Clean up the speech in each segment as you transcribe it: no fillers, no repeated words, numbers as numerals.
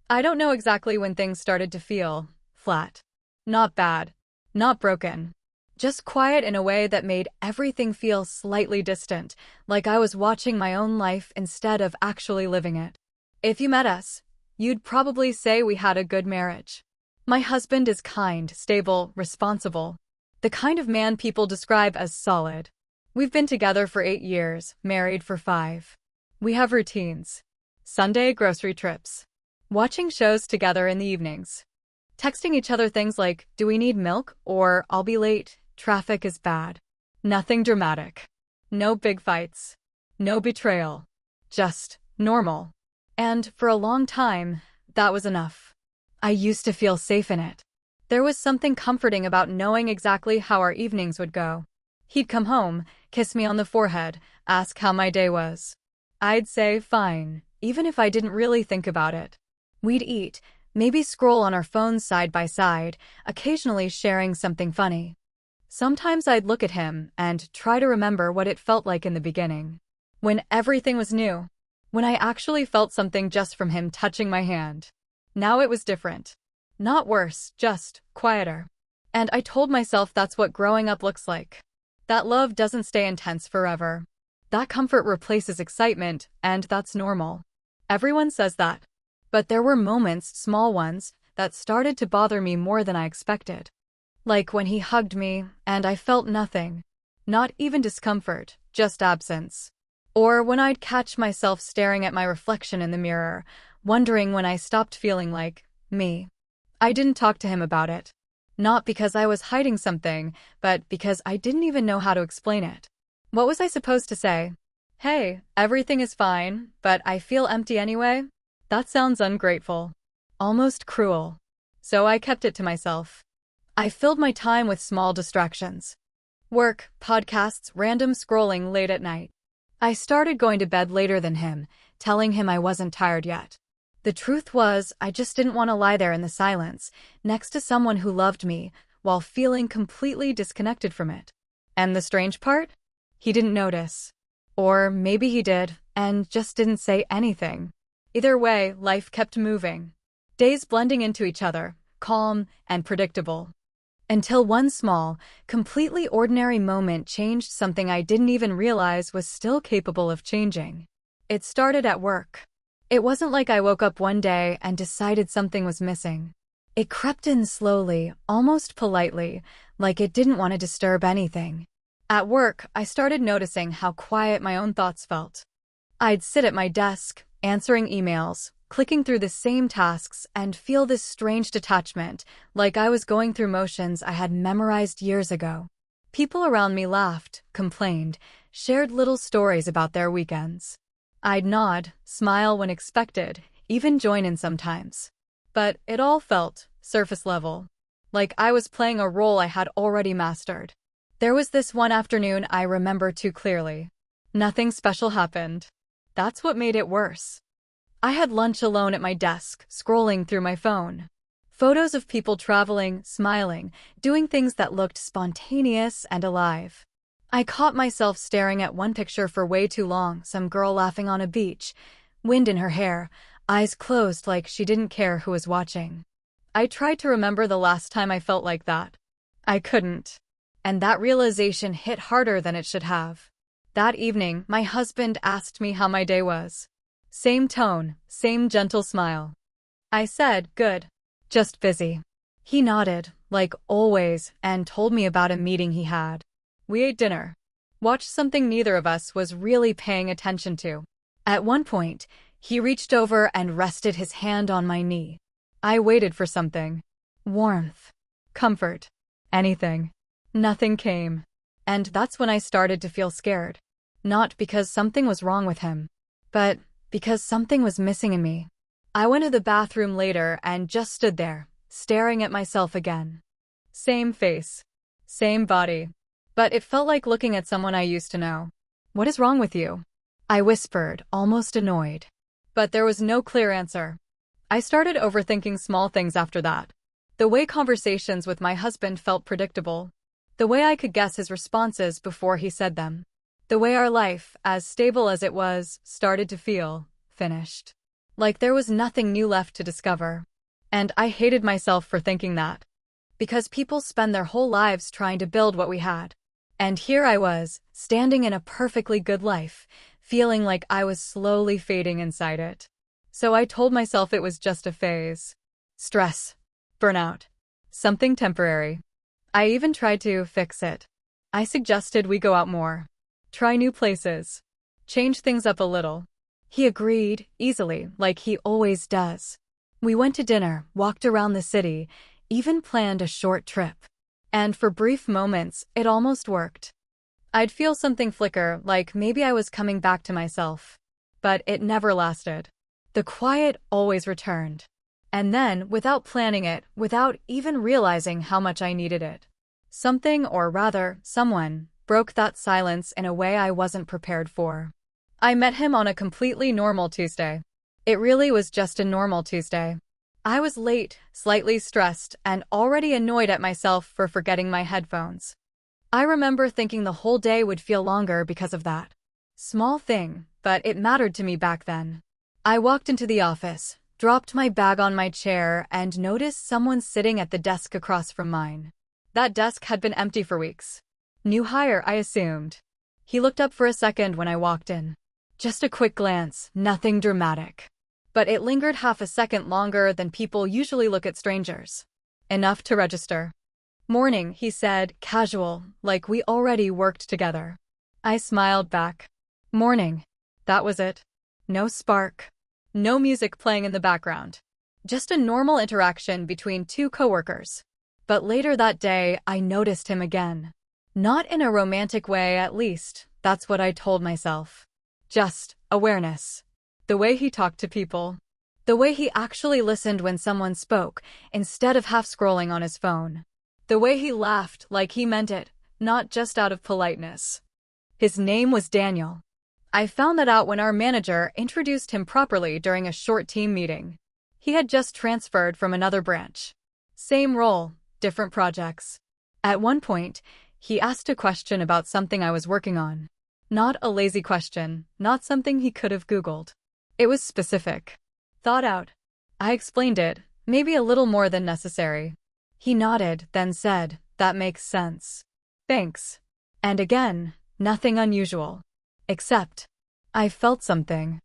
I don't know exactly when things started to feel flat. Not bad. Not broken. Just quiet in a way that made everything feel slightly distant, like I was watching my own life instead of actually living it. If you met us, you'd probably say we had a good marriage. My husband is kind, stable, responsible. The kind of man people describe as solid. We've been together for 8 years, married for 5. We have routines. Sunday grocery trips. Watching shows together in the evenings. Texting each other things like, do we need milk? Or, I'll be late, traffic is bad. Nothing dramatic. No big fights. No betrayal. Just normal. And for a long time, that was enough. I used to feel safe in it. There was something comforting about knowing exactly how our evenings would go. He'd come home, kiss me on the forehead, ask how my day was. I'd say fine, even if I didn't really think about it. We'd eat, maybe scroll on our phones side by side, occasionally sharing something funny. Sometimes I'd look at him and try to remember what it felt like in the beginning. When everything was new. When I actually felt something just from him touching my hand. Now it was different. Not worse, just quieter. And I told myself that's what growing up looks like. That love doesn't stay intense forever. That comfort replaces excitement, and that's normal. Everyone says that. But there were moments, small ones, that started to bother me more than I expected. Like when he hugged me, and I felt nothing. Not even discomfort, just absence. Or when I'd catch myself staring at my reflection in the mirror, wondering when I stopped feeling like me. I didn't talk to him about it. Not because I was hiding something, but because I didn't even know how to explain it. What was I supposed to say? Hey, everything is fine, but I feel empty anyway? That sounds ungrateful. Almost cruel. So I kept it to myself. I filled my time with small distractions. Work, podcasts, random scrolling late at night. I started going to bed later than him, telling him I wasn't tired yet. The truth was, I just didn't want to lie there in the silence, next to someone who loved me, while feeling completely disconnected from it. And the strange part? He didn't notice. Or maybe he did, and just didn't say anything. Either way, life kept moving. Days blending into each other, calm and predictable. Until one small, completely ordinary moment changed something I didn't even realize was still capable of changing. It started at work. It wasn't like I woke up one day and decided something was missing. It crept in slowly, almost politely, like it didn't want to disturb anything. At work, I started noticing how quiet my own thoughts felt. I'd sit at my desk, answering emails, clicking through the same tasks, and feel this strange detachment, like I was going through motions I had memorized years ago. People around me laughed, complained, shared little stories about their weekends. I'd nod, smile when expected, even join in sometimes. But it all felt surface level, like I was playing a role I had already mastered. There was this one afternoon I remember too clearly. Nothing special happened. That's what made it worse. I had lunch alone at my desk, scrolling through my phone. Photos of people traveling, smiling, doing things that looked spontaneous and alive. I caught myself staring at one picture for way too long, some girl laughing on a beach, wind in her hair, eyes closed like she didn't care who was watching. I tried to remember the last time I felt like that. I couldn't. And that realization hit harder than it should have. That evening, my husband asked me how my day was. Same tone, same gentle smile. I said, good. Just busy. He nodded, like always, and told me about a meeting he had. We ate dinner. Watched something neither of us was really paying attention to. At one point, he reached over and rested his hand on my knee. I waited for something. Warmth. Comfort. Anything. Nothing came. And that's when I started to feel scared. Not because something was wrong with him, but because something was missing in me. I went to the bathroom later and just stood there, staring at myself again. Same face. Same body. But it felt like looking at someone I used to know. What is wrong with you? I whispered, almost annoyed. But there was no clear answer. I started overthinking small things after that. The way conversations with my husband felt predictable. The way I could guess his responses before he said them. The way our life, as stable as it was, started to feel finished. Like there was nothing new left to discover. And I hated myself for thinking that. Because people spend their whole lives trying to build what we had. And here I was, standing in a perfectly good life, feeling like I was slowly fading inside it. So I told myself it was just a phase. Stress. Burnout. Something temporary. I even tried to fix it. I suggested we go out more. Try new places. Change things up a little. He agreed, easily, like he always does. We went to dinner, walked around the city, even planned a short trip. And for brief moments, it almost worked. I'd feel something flicker, like maybe I was coming back to myself. But it never lasted. The quiet always returned. And then, without planning it, without even realizing how much I needed it, something, or rather, someone, broke that silence in a way I wasn't prepared for. I met him on a completely normal Tuesday. It really was just a normal Tuesday. I was late, slightly stressed, and already annoyed at myself for forgetting my headphones. I remember thinking the whole day would feel longer because of that. Small thing, but it mattered to me back then. I walked into the office, dropped my bag on my chair, and noticed someone sitting at the desk across from mine. That desk had been empty for weeks. New hire, I assumed. He looked up for a second when I walked in. Just a quick glance, nothing dramatic. But it lingered half a second longer than people usually look at strangers. Enough to register. Morning, he said, casual, like we already worked together. I smiled back. Morning. That was it. No spark. No music playing in the background. Just a normal interaction between two coworkers. But later that day, I noticed him again. Not in a romantic way, at least. That's what I told myself. Just awareness. The way he talked to people. The way he actually listened when someone spoke, instead of half scrolling on his phone. The way he laughed like he meant it, not just out of politeness. His name was Daniel. I found that out when our manager introduced him properly during a short team meeting. He had just transferred from another branch. Same role, different projects. At one point, he asked a question about something I was working on. Not a lazy question, not something he could have Googled. It was specific. Thought out. I explained it, maybe a little more than necessary. He nodded, then said, "That makes sense. Thanks." And again, nothing unusual. Except, I felt something.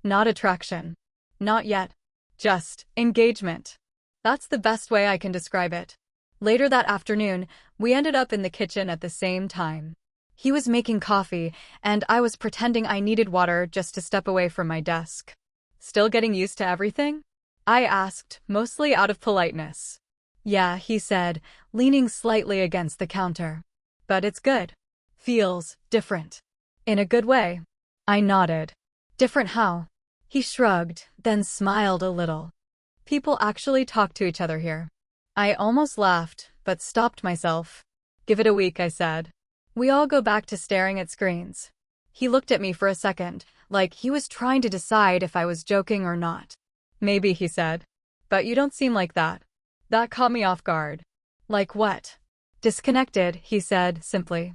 Not attraction. Not yet. Just engagement. That's the best way I can describe it. Later that afternoon, we ended up in the kitchen at the same time. He was making coffee, and I was pretending I needed water just to step away from my desk. Still getting used to everything? I asked, mostly out of politeness. Yeah, he said, leaning slightly against the counter. But it's good. Feels different. In a good way. I nodded. Different how? He shrugged, then smiled a little. People actually talk to each other here. I almost laughed, but stopped myself. Give it a week, I said. We all go back to staring at screens. He looked at me for a second, like he was trying to decide if I was joking or not. Maybe, he said. But you don't seem like that. That caught me off guard. Like what? Disconnected, he said, simply.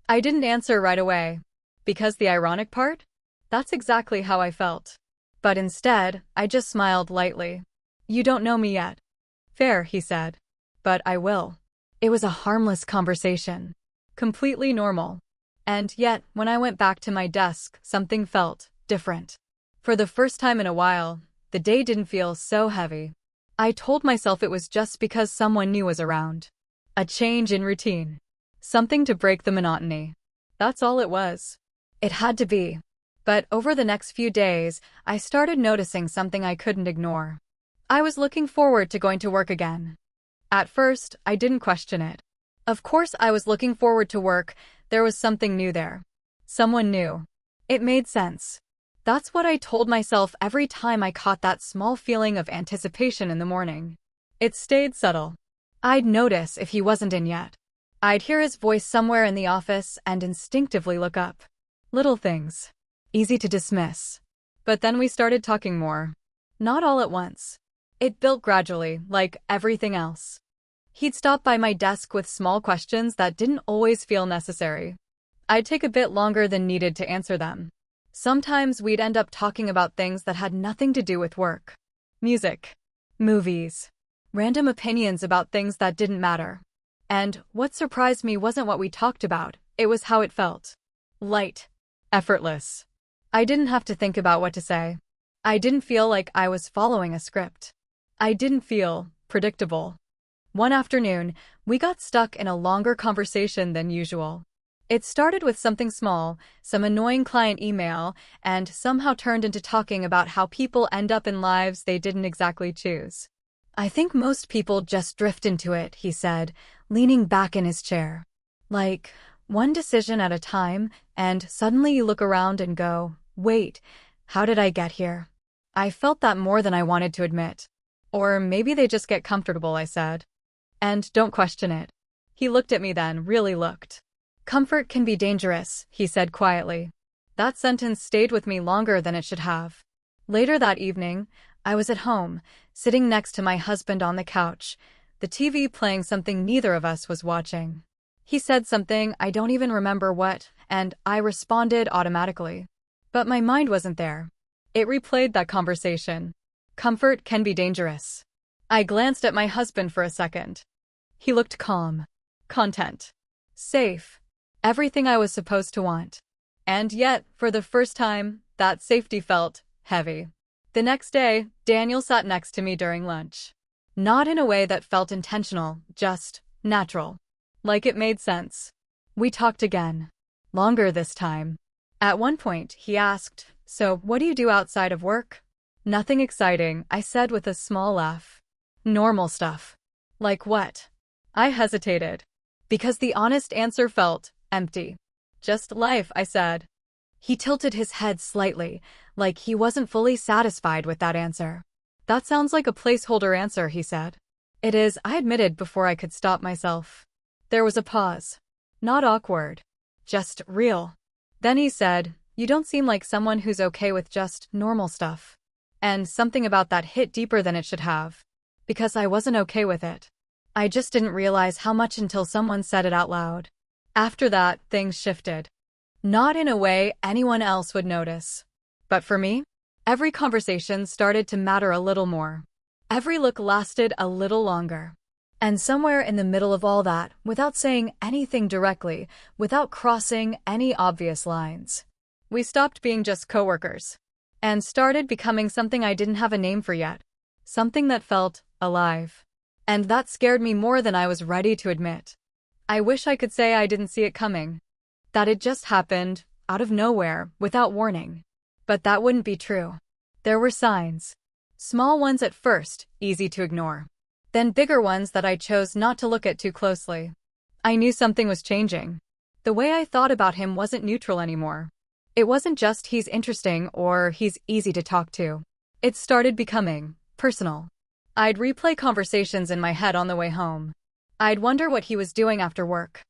I didn't answer right away. Because the ironic part? That's exactly how I felt. But instead, I just smiled lightly. You don't know me yet. Fair, he said. But I will. It was a harmless conversation. Completely normal. And yet, when I went back to my desk, something felt different. For the first time in a while, the day didn't feel so heavy. I told myself it was just because someone new was around. A change in routine. Something to break the monotony. That's all it was. It had to be. But over the next few days, I started noticing something I couldn't ignore. I was looking forward to going to work again. At first, I didn't question it. Of course I was looking forward to work. There was something new there. Someone new. It made sense. That's what I told myself every time I caught that small feeling of anticipation in the morning. It stayed subtle. I'd notice if he wasn't in yet. I'd hear his voice somewhere in the office and instinctively look up. Little things. Easy to dismiss. But then we started talking more. Not all at once. It built gradually, like everything else. He'd stop by my desk with small questions that didn't always feel necessary. I'd take a bit longer than needed to answer them. Sometimes we'd end up talking about things that had nothing to do with work. Music, movies, random opinions about things that didn't matter. And what surprised me wasn't what we talked about, it was how it felt. Light. Effortless. I didn't have to think about what to say. I didn't feel like I was following a script. I didn't feel predictable. One afternoon, we got stuck in a longer conversation than usual. It started with something small, some annoying client email, and somehow turned into talking about how people end up in lives they didn't exactly choose. I think most people just drift into it, he said, leaning back in his chair. Like, one decision at a time, and suddenly you look around and go, wait, how did I get here? I felt that more than I wanted to admit. Or maybe they just get comfortable, I said. And don't question it. He looked at me then, really looked. Comfort can be dangerous, he said quietly. That sentence stayed with me longer than it should have. Later that evening, I was at home, sitting next to my husband on the couch, the TV playing something neither of us was watching. He said something, I don't even remember what, and I responded automatically. But my mind wasn't there. It replayed that conversation. Comfort can be dangerous. I glanced at my husband for a second. He looked calm. Content. Safe. Everything I was supposed to want. And yet, for the first time, that safety felt heavy. The next day, Daniel sat next to me during lunch. Not in a way that felt intentional, just natural. Like it made sense. We talked again. Longer this time. At one point, he asked, so what do you do outside of work? Nothing exciting, I said with a small laugh. Normal stuff. Like what? I hesitated. Because the honest answer felt empty. Just life, I said. He tilted his head slightly, like he wasn't fully satisfied with that answer. That sounds like a placeholder answer, he said. It is, I admitted before I could stop myself. There was a pause. Not awkward. Just real. Then he said, you don't seem like someone who's okay with just normal stuff. And something about that hit deeper than it should have. Because I wasn't okay with it. I just didn't realize how much until someone said it out loud. After that, things shifted. Not in a way anyone else would notice. But for me, every conversation started to matter a little more. Every look lasted a little longer. And somewhere in the middle of all that, without saying anything directly, without crossing any obvious lines, we stopped being just coworkers. And started becoming something I didn't have a name for yet. Something that felt alive. And that scared me more than I was ready to admit. I wish I could say I didn't see it coming. That it just happened, out of nowhere, without warning. But that wouldn't be true. There were signs. Small ones at first, easy to ignore. Then bigger ones that I chose not to look at too closely. I knew something was changing. The way I thought about him wasn't neutral anymore. It wasn't just he's interesting or he's easy to talk to. It started becoming personal. I'd replay conversations in my head on the way home. I'd wonder what he was doing after work.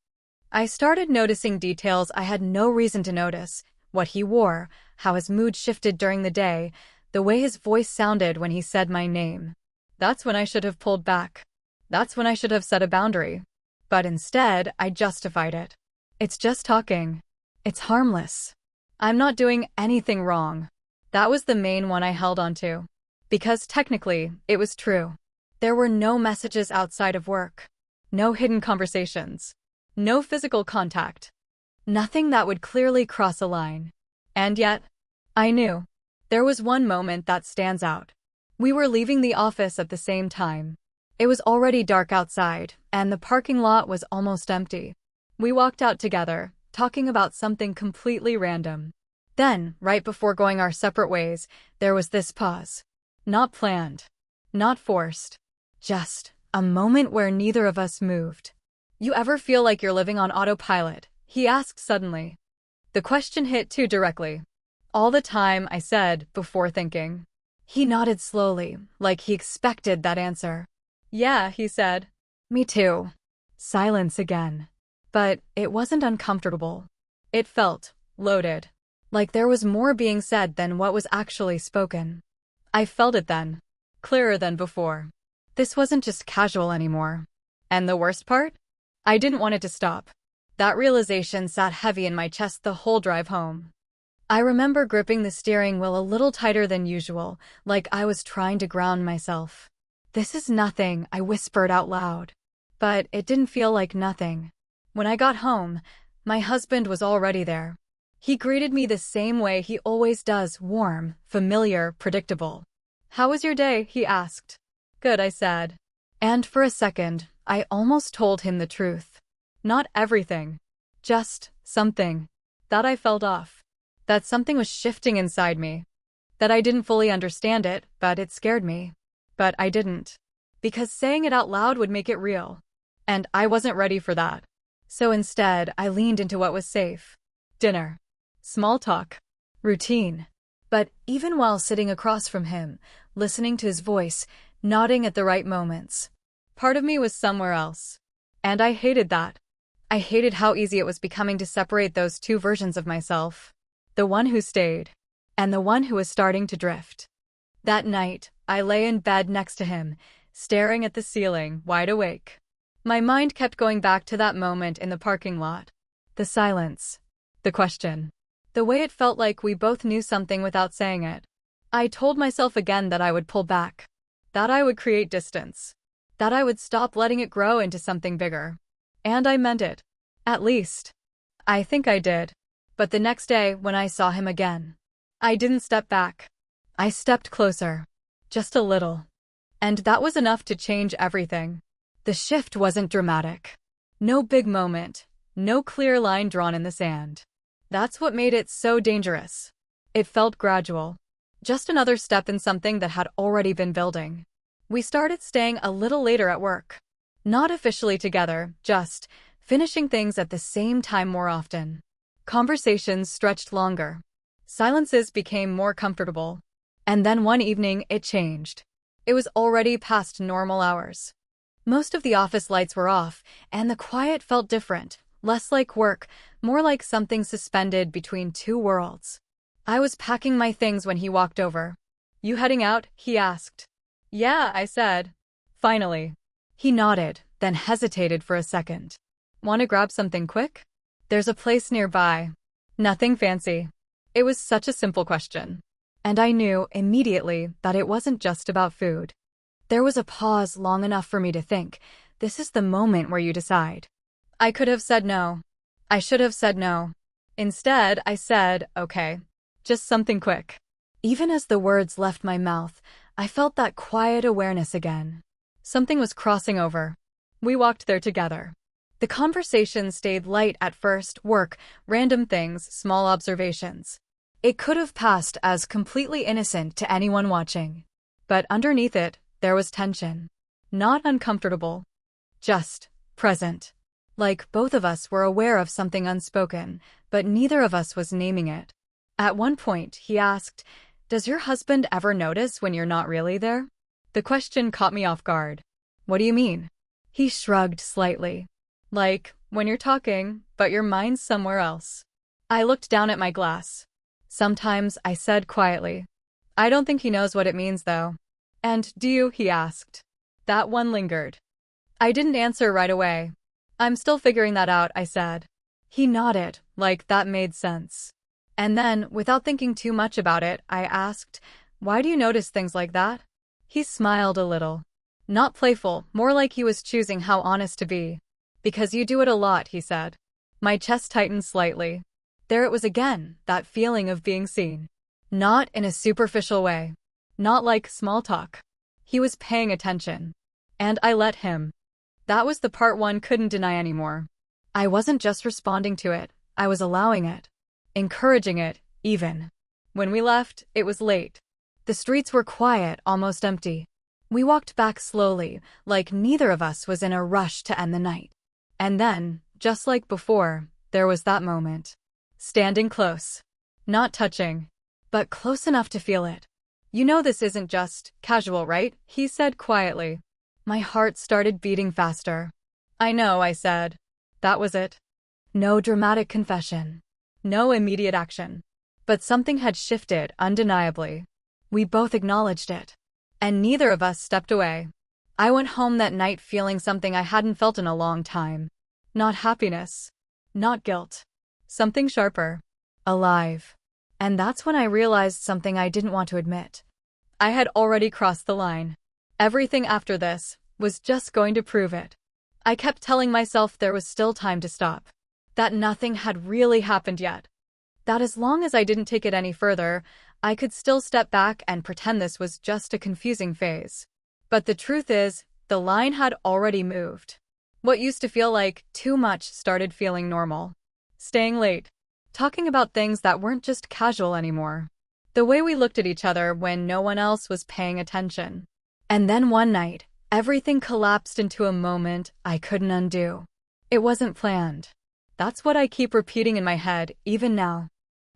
I started noticing details I had no reason to notice. What he wore, how his mood shifted during the day, the way his voice sounded when he said my name. That's when I should have pulled back. That's when I should have set a boundary. But instead, I justified it. It's just talking. It's harmless. I'm not doing anything wrong. That was the main one I held on to. Because technically, it was true. There were no messages outside of work. No hidden conversations. No physical contact. Nothing that would clearly cross a line. And yet, I knew. There was one moment that stands out. We were leaving the office at the same time. It was already dark outside, and the parking lot was almost empty. We walked out together, talking about something completely random. Then, right before going our separate ways, there was this pause. Not planned. Not forced. Just a moment where neither of us moved. You ever feel like you're living on autopilot? He asked suddenly. The question hit too directly. All the time, I said, before thinking. He nodded slowly, like he expected that answer. Yeah, he said. Me too. Silence again. But it wasn't uncomfortable. It felt loaded. Like there was more being said than what was actually spoken. I felt it then. Clearer than before. This wasn't just casual anymore. And the worst part? I didn't want it to stop. That realization sat heavy in my chest the whole drive home. I remember gripping the steering wheel a little tighter than usual, like I was trying to ground myself. "This is nothing," I whispered out loud. But it didn't feel like nothing. When I got home, my husband was already there. He greeted me the same way he always does, warm, familiar, predictable. "How was your day?" he asked. "Good," I said. And for a second, I almost told him the truth. Not everything. Just something. That I felt off. That something was shifting inside me. That I didn't fully understand it, but it scared me. But I didn't. Because saying it out loud would make it real. And I wasn't ready for that. So instead, I leaned into what was safe. Dinner. Small talk. Routine. But even while sitting across from him, listening to his voice, nodding at the right moments, part of me was somewhere else. And I hated that. I hated how easy it was becoming to separate those two versions of myself. The one who stayed, and the one who was starting to drift. That night, I lay in bed next to him, staring at the ceiling, wide awake. My mind kept going back to that moment in the parking lot. The silence. The question. The way it felt like we both knew something without saying it. I told myself again that I would pull back. That I would create distance. That I would stop letting it grow into something bigger. And I meant it. At least. I think I did. But the next day, when I saw him again, I didn't step back. I stepped closer. Just a little. And that was enough to change everything. The shift wasn't dramatic. No big moment. No clear line drawn in the sand. That's what made it so dangerous. It felt gradual. Just another step in something that had already been building. We started staying a little later at work. Not officially together, just finishing things at the same time more often. Conversations stretched longer. Silences became more comfortable. And then one evening, it changed. It was already past normal hours. Most of the office lights were off, and the quiet felt different, less like work, more like something suspended between two worlds. I was packing my things when he walked over. "You heading out?" he asked. "Yeah," I said. Finally. He nodded, then hesitated for a second. "Want to grab something quick?" "There's a place nearby." Nothing fancy. It was such a simple question. And I knew immediately that it wasn't just about food. There was a pause long enough for me to think, this is the moment where you decide. I could have said no. I should have said no. Instead, I said, okay. Just something quick. Even as the words left my mouth, I felt that quiet awareness again. Something was crossing over. We walked there together. The conversation stayed light at first, work, random things, small observations. It could have passed as completely innocent to anyone watching. But underneath it, there was tension. Not uncomfortable. Just present. Like both of us were aware of something unspoken, but neither of us was naming it. At one point, he asked, "Does your husband ever notice when you're not really there?" The question caught me off guard. "What do you mean?" He shrugged slightly. "Like, when you're talking, but your mind's somewhere else." I looked down at my glass. "Sometimes," I said quietly. "I don't think he knows what it means, though." "And do you?" he asked. That one lingered. I didn't answer right away. "I'm still figuring that out," I said. He nodded, like that made sense. And then, without thinking too much about it, I asked, "Why do you notice things like that?" He smiled a little. Not playful, more like he was choosing how honest to be. "Because you do it a lot," he said. My chest tightened slightly. There it was again, that feeling of being seen. Not in a superficial way. Not like small talk. He was paying attention. And I let him. That was the part one couldn't deny anymore. I wasn't just responding to it, I was allowing it. Encouraging it, even. When we left, it was late. The streets were quiet, almost empty. We walked back slowly, like neither of us was in a rush to end the night. And then, just like before, there was that moment. Standing close. Not touching. But close enough to feel it. "You know this isn't just casual, right?" he said quietly. My heart started beating faster. "I know," I said. That was it. No dramatic confession. No immediate action. But something had shifted, undeniably. We both acknowledged it. And neither of us stepped away. I went home that night feeling something I hadn't felt in a long time. Not happiness. Not guilt. Something sharper. Alive. And that's when I realized something I didn't want to admit. I had already crossed the line. Everything after this was just going to prove it. I kept telling myself there was still time to stop, that nothing had really happened yet, that as long as I didn't take it any further, I could still step back and pretend this was just a confusing phase. But the truth is, the line had already moved. What used to feel like too much started feeling normal. Staying late. Talking about things that weren't just casual anymore. The way we looked at each other when no one else was paying attention. And then one night, everything collapsed into a moment I couldn't undo. It wasn't planned. That's what I keep repeating in my head, even now.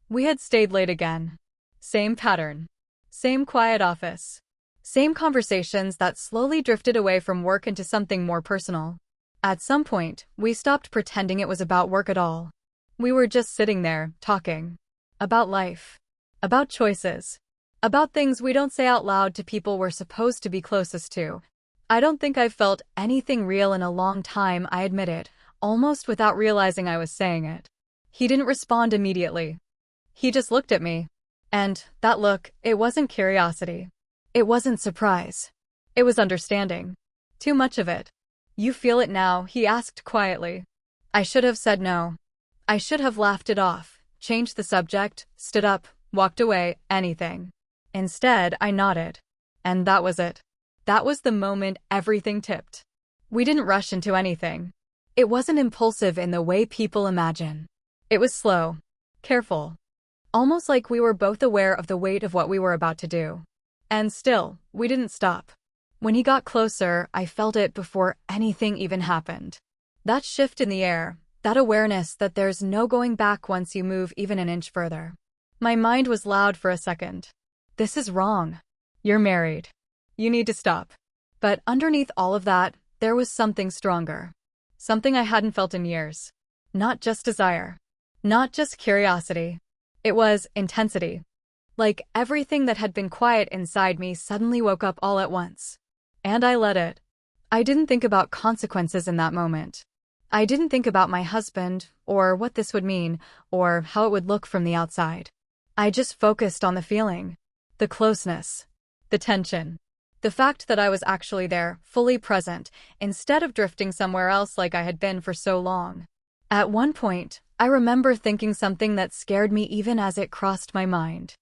We had stayed late again. Same pattern. Same quiet office. Same conversations that slowly drifted away from work into something more personal. At some point, we stopped pretending it was about work at all. We were just sitting there, talking. About life. About choices. About things we don't say out loud to people we're supposed to be closest to. I don't think I've felt anything real in a long time, I admit it, almost without realizing I was saying it. He didn't respond immediately. He just looked at me. And that look, it wasn't curiosity. It wasn't surprise. It was understanding. Too much of it. You feel it now, he asked quietly. I should have said no. I should have laughed it off, changed the subject, stood up, walked away, anything. Instead, I nodded. And that was it. That was the moment everything tipped. We didn't rush into anything. It wasn't impulsive in the way people imagine. It was slow, careful. Almost like we were both aware of the weight of what we were about to do. And still, we didn't stop. When he got closer, I felt it before anything even happened. That shift in the air, that awareness that there's no going back once you move even an inch further. My mind was loud for a second. This is wrong. You're married. You need to stop. But underneath all of that, there was something stronger. Something I hadn't felt in years. Not just desire. Not just curiosity. It was intensity. Like everything that had been quiet inside me suddenly woke up all at once. And I let it. I didn't think about consequences in that moment. I didn't think about my husband, or what this would mean, or how it would look from the outside. I just focused on the feeling. The closeness. The tension. The fact that I was actually there, fully present, instead of drifting somewhere else like I had been for so long. At one point, I remember thinking something that scared me even as it crossed my mind.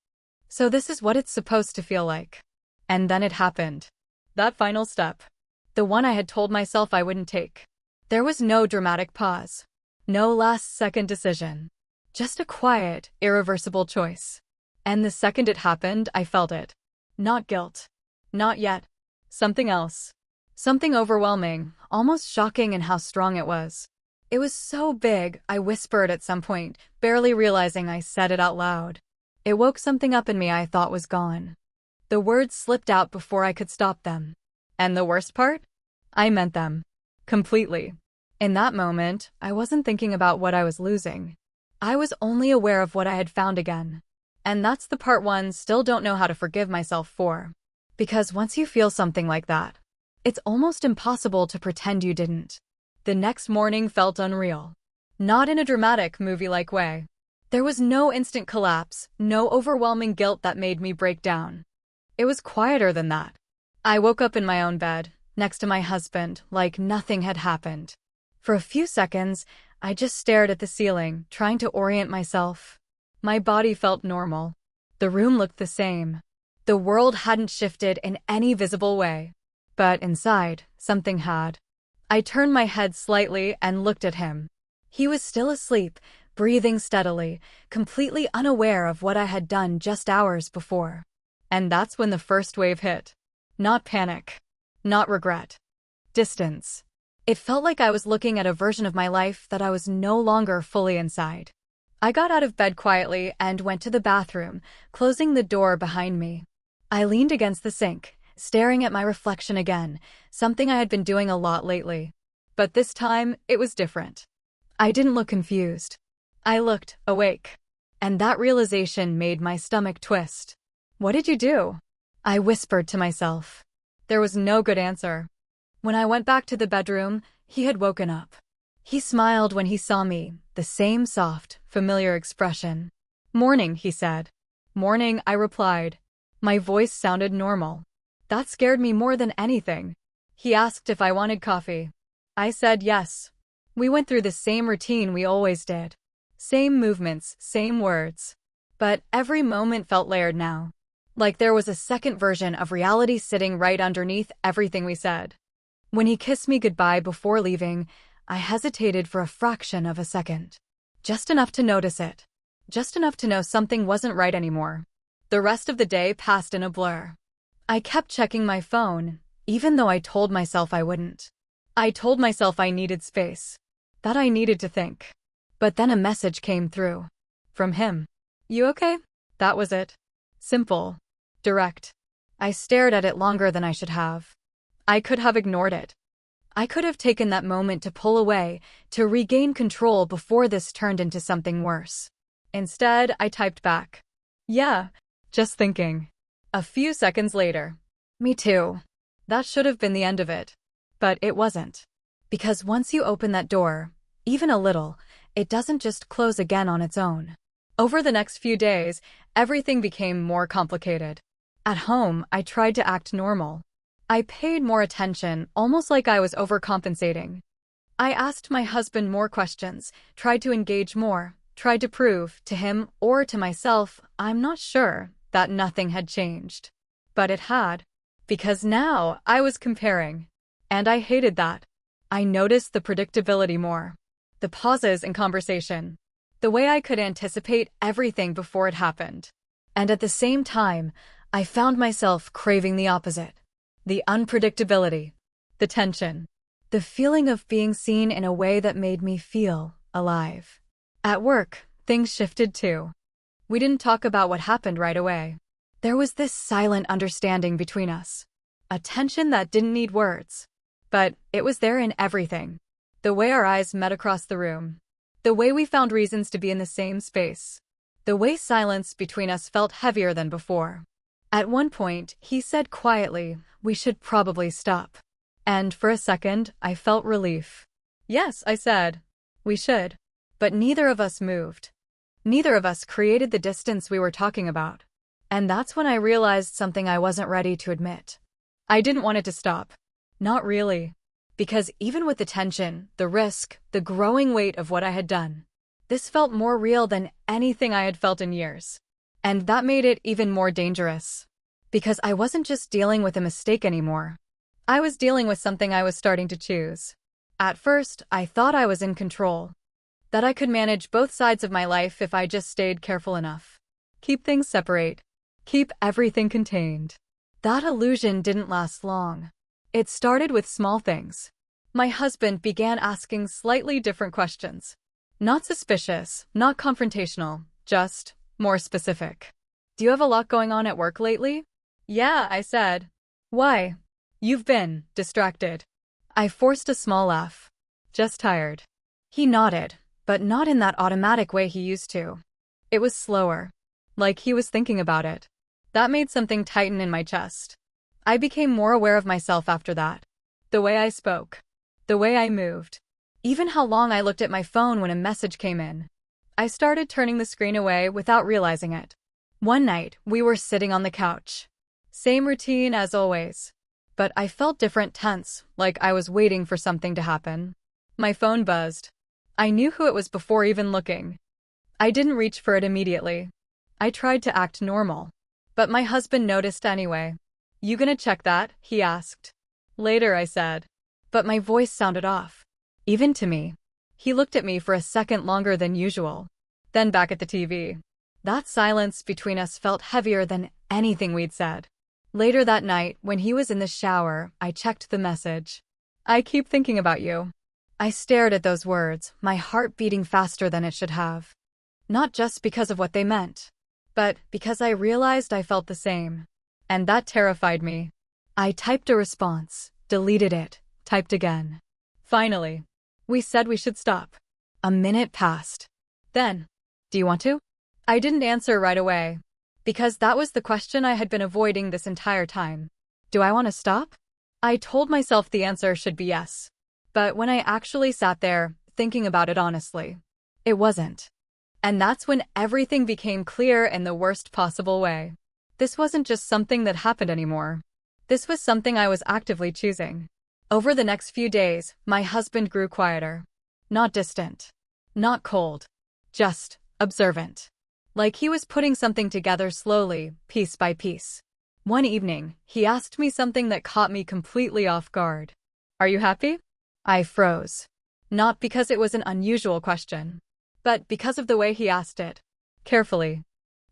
So this is what it's supposed to feel like. And then it happened. That final step. The one I had told myself I wouldn't take. There was no dramatic pause. No last-second decision. Just a quiet, irreversible choice. And the second it happened, I felt it. Not guilt. Not yet. Something else. Something overwhelming, almost shocking in how strong it was. It was so big, I whispered at some point, barely realizing I said it out loud. It woke something up in me I thought was gone. The words slipped out before I could stop them. And the worst part? I meant them. Completely. In that moment, I wasn't thinking about what I was losing. I was only aware of what I had found again. And that's the part one still don't know how to forgive myself for. Because once you feel something like that, it's almost impossible to pretend you didn't. The next morning felt unreal. Not in a dramatic movie-like way. There was no instant collapse, no overwhelming guilt that made me break down. It was quieter than that. I woke up in my own bed, next to my husband, like nothing had happened. For a few seconds, I just stared at the ceiling, trying to orient myself. My body felt normal. The room looked the same. The world hadn't shifted in any visible way. But inside, something had. I turned my head slightly and looked at him. He was still asleep, breathing steadily, completely unaware of what I had done just hours before. And that's when the first wave hit. Not panic. Not regret. Distance. It felt like I was looking at a version of my life that I was no longer fully inside. I got out of bed quietly and went to the bathroom, closing the door behind me. I leaned against the sink, staring at my reflection again, something I had been doing a lot lately. But this time, it was different. I didn't look confused. I looked awake. And that realization made my stomach twist. What did you do? I whispered to myself. There was no good answer. When I went back to the bedroom, he had woken up. He smiled when he saw me, the same soft, familiar expression. Morning, he said. Morning, I replied. My voice sounded normal. That scared me more than anything. He asked if I wanted coffee. I said yes. We went through the same routine we always did. Same movements, same words. But every moment felt layered now. Like there was a second version of reality sitting right underneath everything we said. When he kissed me goodbye before leaving, I hesitated for a fraction of a second. Just enough to notice it. Just enough to know something wasn't right anymore. The rest of the day passed in a blur. I kept checking my phone, even though I told myself I wouldn't. I told myself I needed space. That I needed to think. But then a message came through. From him. You okay? That was it. Simple. Direct. I stared at it longer than I should have. I could have ignored it. I could have taken that moment to pull away, to regain control before this turned into something worse. Instead, I typed back. Yeah, just thinking. A few seconds later. Me too. That should have been the end of it. But it wasn't. Because once you open that door, even a little, it doesn't just close again on its own. Over the next few days, everything became more complicated. At home, I tried to act normal. I paid more attention, almost like I was overcompensating. I asked my husband more questions, tried to engage more, tried to prove, to him or to myself, I'm not sure, that nothing had changed. But it had. Because now, I was comparing. And I hated that. I noticed the predictability more. The pauses in conversation. The way I could anticipate everything before it happened. And at the same time, I found myself craving the opposite. The unpredictability. The tension. The feeling of being seen in a way that made me feel alive. At work, things shifted too. We didn't talk about what happened right away. There was this silent understanding between us. A tension that didn't need words. But it was there in everything. The way our eyes met across the room. The way we found reasons to be in the same space. The way silence between us felt heavier than before. At one point, he said quietly, we should probably stop. And for a second, I felt relief. Yes, I said. We should. But neither of us moved. Neither of us created the distance we were talking about. And that's when I realized something I wasn't ready to admit. I didn't want it to stop. Not really. Because even with the tension, the risk, the growing weight of what I had done, this felt more real than anything I had felt in years. And that made it even more dangerous. Because I wasn't just dealing with a mistake anymore. I was dealing with something I was starting to choose. At first, I thought I was in control. That I could manage both sides of my life if I just stayed careful enough. Keep things separate. Keep everything contained. That illusion didn't last long. It started with small things. My husband began asking slightly different questions. Not suspicious, not confrontational, just more specific. Do you have a lot going on at work lately? Yeah, I said. Why? You've been distracted. I forced a small laugh. Just tired. He nodded, but not in that automatic way he used to. It was slower. Like he was thinking about it. That made something tighten in my chest. I became more aware of myself after that. The way I spoke. The way I moved. Even how long I looked at my phone when a message came in. I started turning the screen away without realizing it. One night, we were sitting on the couch. Same routine as always. But I felt different, tense, like I was waiting for something to happen. My phone buzzed. I knew who it was before even looking. I didn't reach for it immediately. I tried to act normal. But my husband noticed anyway. You gonna check that? He asked. Later, I said. But my voice sounded off. Even to me. He looked at me for a second longer than usual. Then back at the TV. That silence between us felt heavier than anything we'd said. Later that night, when he was in the shower, I checked the message. I keep thinking about you. I stared at those words, my heart beating faster than it should have. Not just because of what they meant, but because I realized I felt the same. And that terrified me. I typed a response, deleted it, typed again. Finally, we said we should stop. A minute passed. Then, do you want to? I didn't answer right away. Because that was the question I had been avoiding this entire time. Do I want to stop? I told myself the answer should be yes. But when I actually sat there, thinking about it honestly, it wasn't. And that's when everything became clear in the worst possible way. This wasn't just something that happened anymore. This was something I was actively choosing. Over the next few days, my husband grew quieter. Not distant. Not cold. Just observant. Like he was putting something together slowly, piece by piece. One evening, he asked me something that caught me completely off guard. "Are you happy?" I froze. Not because it was an unusual question, but because of the way he asked it. Carefully.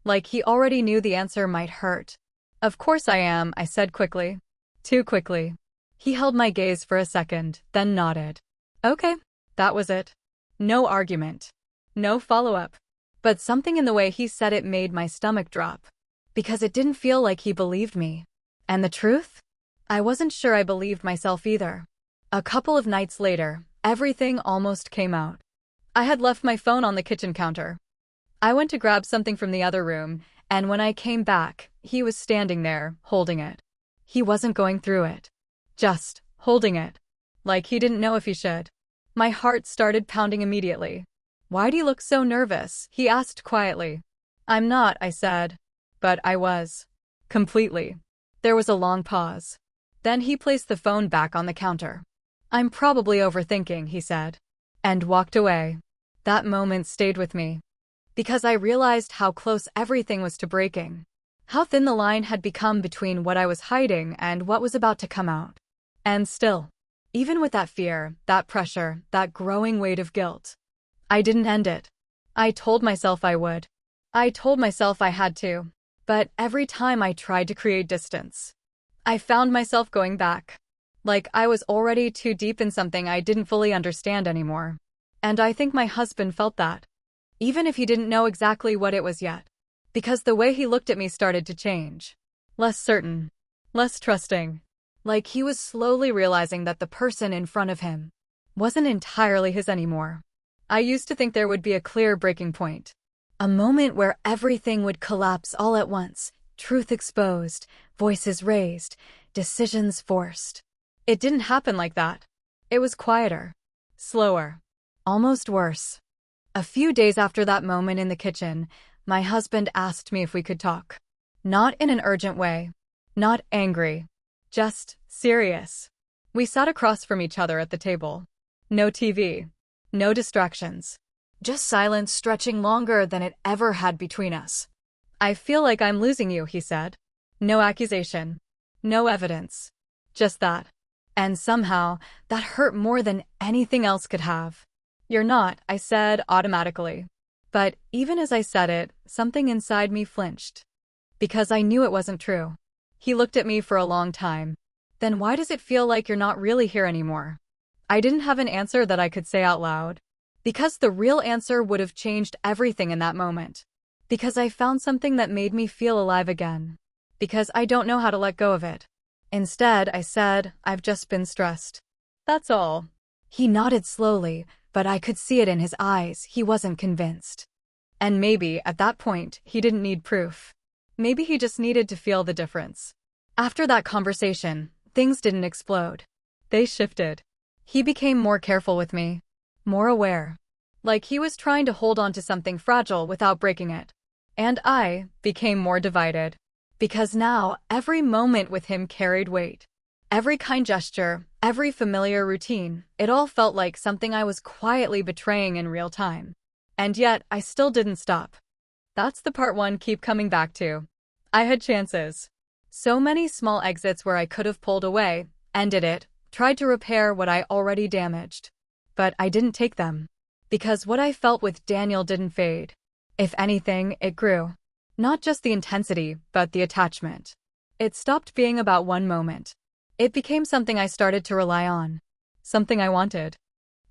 Like he already knew the answer might hurt. "Of course I am," I said quickly. Too quickly. He held my gaze for a second, then nodded. Okay, that was it. No argument. No follow-up. But something in the way he said it made my stomach drop. Because it didn't feel like he believed me. And the truth? I wasn't sure I believed myself either. A couple of nights later, everything almost came out. I had left my phone on the kitchen counter. I went to grab something from the other room, and when I came back, he was standing there, holding it. He wasn't going through it. Just holding it. Like he didn't know if he should. My heart started pounding immediately. "Why do you look so nervous?" he asked quietly. "I'm not," I said. But I was. Completely. There was a long pause. Then he placed the phone back on the counter. "I'm probably overthinking," he said. And walked away. That moment stayed with me. Because I realized how close everything was to breaking. How thin the line had become between what I was hiding and what was about to come out. And still, even with that fear, that pressure, that growing weight of guilt, I didn't end it. I told myself I would. I told myself I had to. But every time I tried to create distance, I found myself going back. Like I was already too deep in something I didn't fully understand anymore. And I think my husband felt that. Even if he didn't know exactly what it was yet. Because the way he looked at me started to change. Less certain. Less trusting. Like he was slowly realizing that the person in front of him wasn't entirely his anymore. I used to think there would be a clear breaking point. A moment where everything would collapse all at once, truth exposed, voices raised, decisions forced. It didn't happen like that. It was quieter, slower, almost worse. A few days after that moment in the kitchen, my husband asked me if we could talk. Not in an urgent way, not angry, just serious. We sat across from each other at the table. No TV, no distractions. Just silence stretching longer than it ever had between us. "I feel like I'm losing you," he said. No accusation. No evidence. Just that. And somehow, that hurt more than anything else could have. "You're not," I said automatically. But even as I said it, something inside me flinched. Because I knew it wasn't true. He looked at me for a long time. "Then why does it feel like you're not really here anymore?" I didn't have an answer that I could say out loud. Because the real answer would have changed everything in that moment. Because I found something that made me feel alive again. Because I don't know how to let go of it. Instead, I said, "I've just been stressed. That's all." He nodded slowly, but I could see it in his eyes. He wasn't convinced. And maybe, at that point, he didn't need proof. Maybe he just needed to feel the difference. After that conversation, things didn't explode. They shifted. He became more careful with me. More aware. Like he was trying to hold on to something fragile without breaking it. And I became more divided. Because now, every moment with him carried weight. Every kind gesture, every familiar routine, it all felt like something I was quietly betraying in real time. And yet, I still didn't stop. That's the part one keep coming back to. I had chances. So many small exits where I could have pulled away, ended it, tried to repair what I already damaged. But I didn't take them. Because what I felt with Daniel didn't fade. If anything, it grew. Not just the intensity, but the attachment. It stopped being about one moment. It became something I started to rely on. Something I wanted.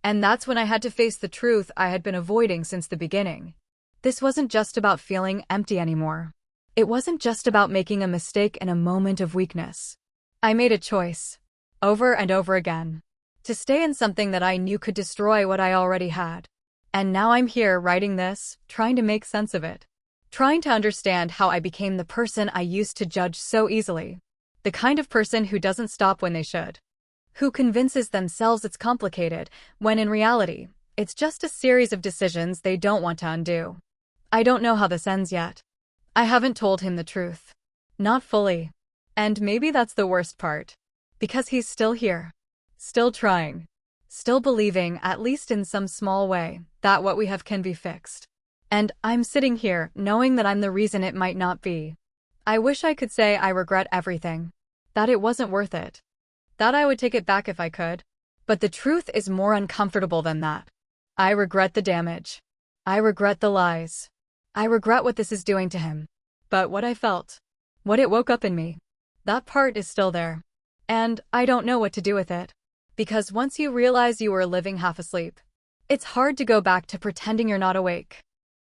And that's when I had to face the truth I had been avoiding since the beginning. This wasn't just about feeling empty anymore. It wasn't just about making a mistake in a moment of weakness. I made a choice. Over and over again. To stay in something that I knew could destroy what I already had. And now I'm here writing this, trying to make sense of it. Trying to understand how I became the person I used to judge so easily. The kind of person who doesn't stop when they should. Who convinces themselves it's complicated, when in reality, it's just a series of decisions they don't want to undo. I don't know how this ends yet. I haven't told him the truth. Not fully. And maybe that's the worst part. Because he's still here. Still trying. Still believing, at least in some small way, that what we have can be fixed. And I'm sitting here, knowing that I'm the reason it might not be. I wish I could say I regret everything. That it wasn't worth it. That I would take it back if I could. But the truth is more uncomfortable than that. I regret the damage. I regret the lies. I regret what this is doing to him. But what I felt, what it woke up in me, that part is still there. And I don't know what to do with it. Because once you realize you were living half asleep, it's hard to go back to pretending you're not awake.